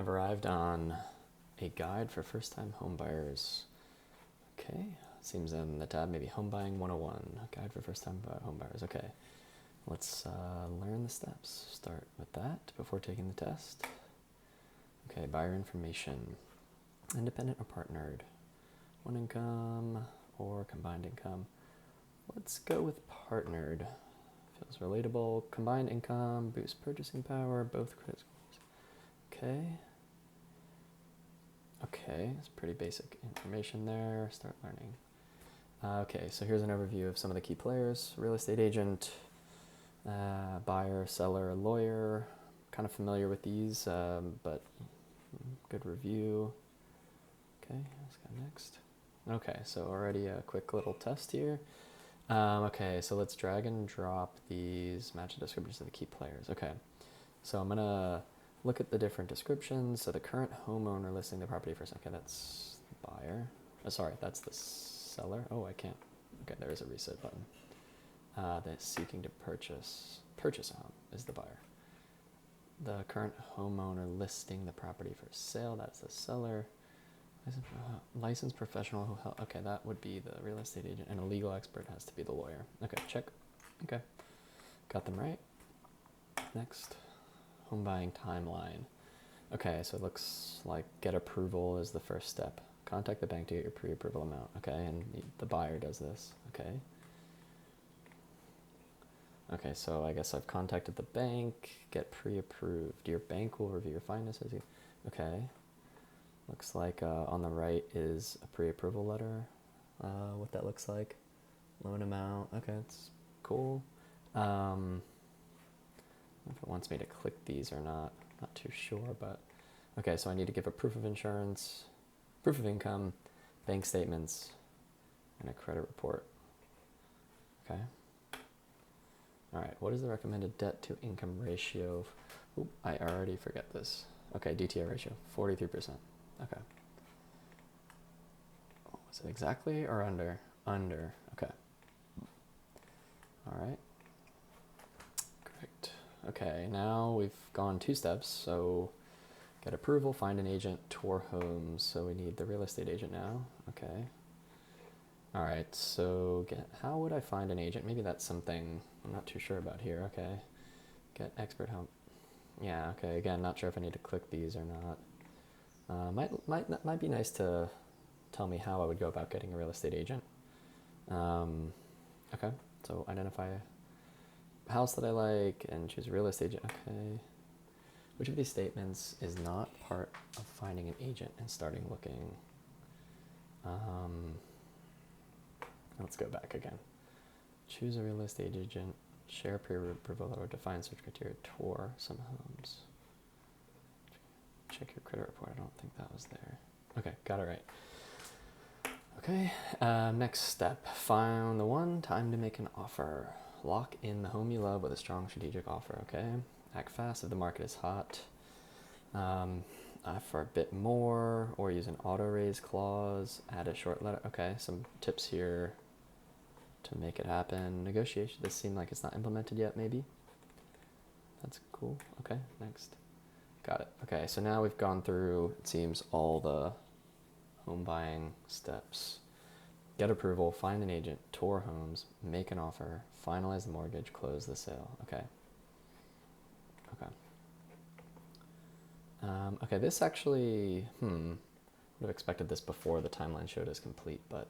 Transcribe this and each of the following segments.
I've arrived on a guide for first-time homebuyers. Okay, seems in the tab maybe Home Buying 101, guide for first-time homebuyers. Okay, let's learn the steps. Start with that before taking the test. Okay, buyer information, independent or partnered, one income or combined income. Let's go with partnered. Feels relatable. Combined income, boost purchasing power, both credit scores. Okay. Okay, it's pretty basic information there. Start learning. Okay, so here's an overview of some of the key players. Real estate agent, buyer, seller, lawyer. Kind of familiar with these, but good review. Okay, let's go next. Okay, so already a quick little test here. Okay, so let's drag and drop these, match the descriptions of the key players. Okay, so I'm gonna look at the different descriptions. So the current homeowner listing the property first. Okay, that's the buyer. Oh, sorry, that's the seller. Oh, I can't. Okay, there is a reset button. That's seeking to purchase a home is the buyer. The current homeowner listing the property for sale. That's the seller. Licensed professional who help. Okay, that would be the real estate agent, and a legal expert has to be the lawyer. Okay, check. Okay, got them right. Next, home buying timeline. Okay, so it looks like get approval is the first step. Contact the bank to get your pre-approval amount. Okay, and the buyer does this. Okay. Okay, so I guess I've contacted the bank. Get pre-approved. Your bank will review your finances. Okay. Looks like on the right is a pre-approval letter. What that looks like. Loan amount. Okay, it's cool. I don't know if it wants me to click these or not. Not too sure, but okay, so I need to give a proof of insurance, proof of income, bank statements, and a credit report. Okay. All right, what is the recommended debt to income ratio? Oop, I already forget this. Okay, DTI ratio, 43%. Okay. Oh, is it exactly or under? Under. Okay. All right. Correct. Okay, now we've gone 2 steps. So get approval, find an agent, tour homes. So we need the real estate agent now. Okay. All right, so how would I find an agent? Maybe that's something I'm not too sure about here. Okay. Get expert help. Yeah, okay. Again, not sure if I need to click these or not. Might be nice to tell me how I would go about getting a real estate agent. Okay, so identify a house that I like and choose a real estate agent. Okay. Which of these statements is not part of finding an agent and starting looking? Let's go back again. Choose a real estate agent, share pre-approval or define search criteria, tour some homes. Check your credit report. I don't think that was there. Okay, got it right. Okay, next step. Find the one, time to make an offer. Lock in the home you love with a strong strategic offer, okay? Act fast if the market is hot. For a bit more, or use an auto raise clause, add a short letter. Okay, some tips here to make it happen. Negotiation, this seemed like it's not implemented yet, maybe. That's cool. Okay, next. Got it. Okay, so now we've gone through, it seems, all the home buying steps. Get approval, find an agent, tour homes, make an offer, finalize the mortgage, close the sale. Okay. Okay. Okay, this actually, would have expected this before the timeline showed as complete, but,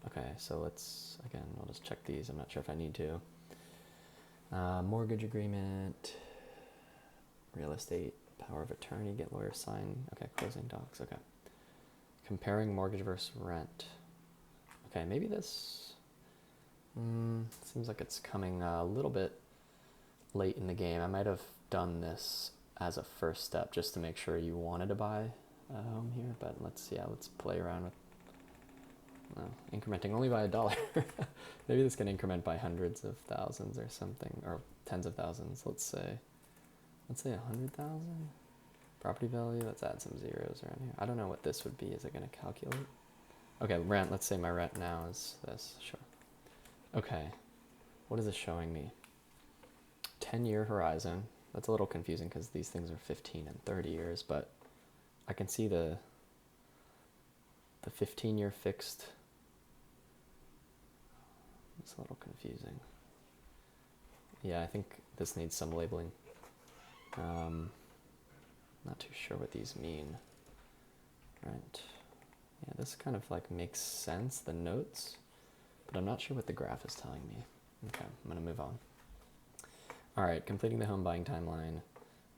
okay, so let's, again, I'll just check these. I'm not sure if I need to. Mortgage agreement, real estate, power of attorney, get lawyer sign. Okay, closing docs, okay. Comparing mortgage versus rent. Okay, maybe this seems like it's coming a little bit late in the game. I might have done this as a first step just to make sure you wanted to buy a home here, but let's play around with incrementing only by $1. Maybe this can increment by hundreds of thousands or something, or tens of thousands. Let's say 100,000 property value. Let's add some zeros around here. I don't know what this would be. Is it going to calculate? Okay, rent. Let's say my rent now is this. Sure. Okay, what is this showing me? 10-year horizon. That's a little confusing because these things are 15 and 30 years, but I can see the 15-year fixed. It's a little confusing. Yeah, I think this needs some labeling. Not too sure what these mean. Right. Yeah, this kind of like makes sense, the notes, but I'm not sure what the graph is telling me. Okay, I'm gonna move on. All right, completing the home buying timeline.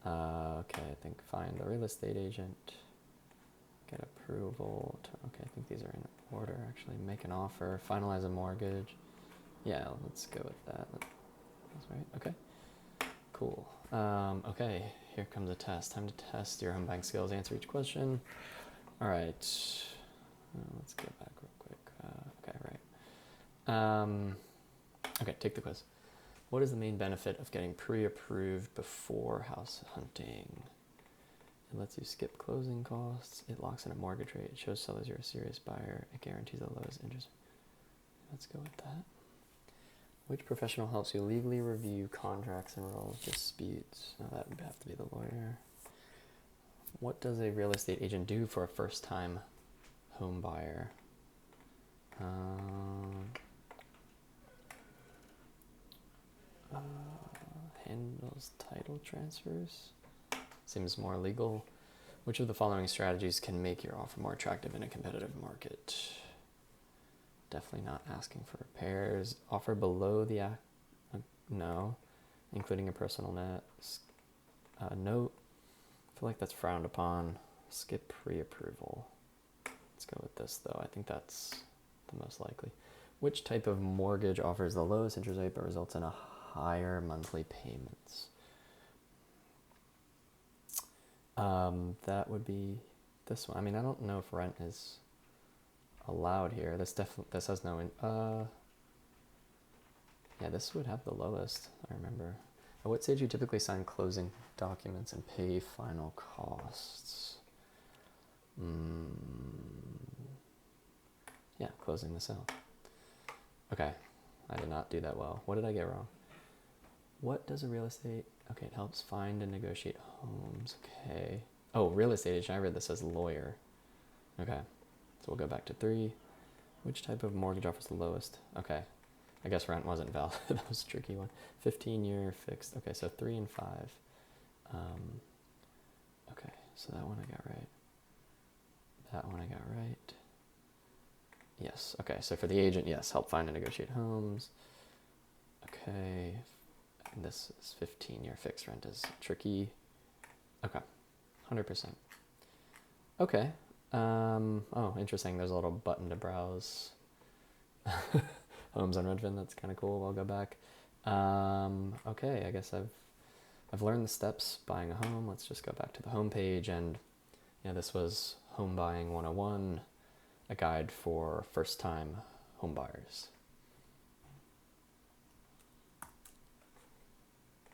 Okay, I think find a real estate agent, get approval. Okay, I think these are in order actually. Make an offer, finalize a mortgage. Yeah, let's go with that. That's right, okay. Cool. Okay, here comes a test. Time to test your home buying skills, answer each question. All right, let's go back real quick. Okay, right. Okay, take the quiz. What is the main benefit of getting pre-approved before house hunting? It lets you skip closing costs. It locks in a mortgage rate. It shows sellers you're a serious buyer. It guarantees the lowest interest. Let's go with that. Which professional helps you legally review contracts and resolve disputes? Now that would have to be the lawyer. What does a real estate agent do for a first-time home buyer? Handles title transfers. Seems more legal. Which of the following strategies can make your offer more attractive in a competitive market? Definitely not asking for repairs. Offer below the no, including a personal net note. I feel like that's frowned upon. Skip pre-approval. Let's go with this though. I think that's the most likely. Which type of mortgage offers the lowest interest rate but results in a higher monthly payments? That would be this one. I mean, I don't know if rent is allowed here. This has no yeah, this would have the lowest, I remember. At what stage do you typically sign closing documents and pay final costs? Yeah, closing the sale. Okay, I did not do that well. What did I get wrong? What does a real estate... Okay, it helps find and negotiate homes. Okay. Oh, real estate agent. I read this as lawyer. Okay, so we'll go back to 3. Which type of mortgage offers the lowest? Okay, I guess rent wasn't valid. That was a tricky one. 15-year fixed. Okay, so 3 and 5. Okay, so that one I got right. That one I got right. Yes, okay, so for the agent, yes, help find and negotiate homes. Okay, and this is 15-year fixed rent is tricky. Okay, 100%. Okay, oh, interesting, there's a little button to browse homes on Redfin, that's kind of cool, I'll go back. Okay, I guess I've learned the steps buying a home. Let's just go back to the home page, and yeah, this was Home Buying 101, a guide for first-time home buyers.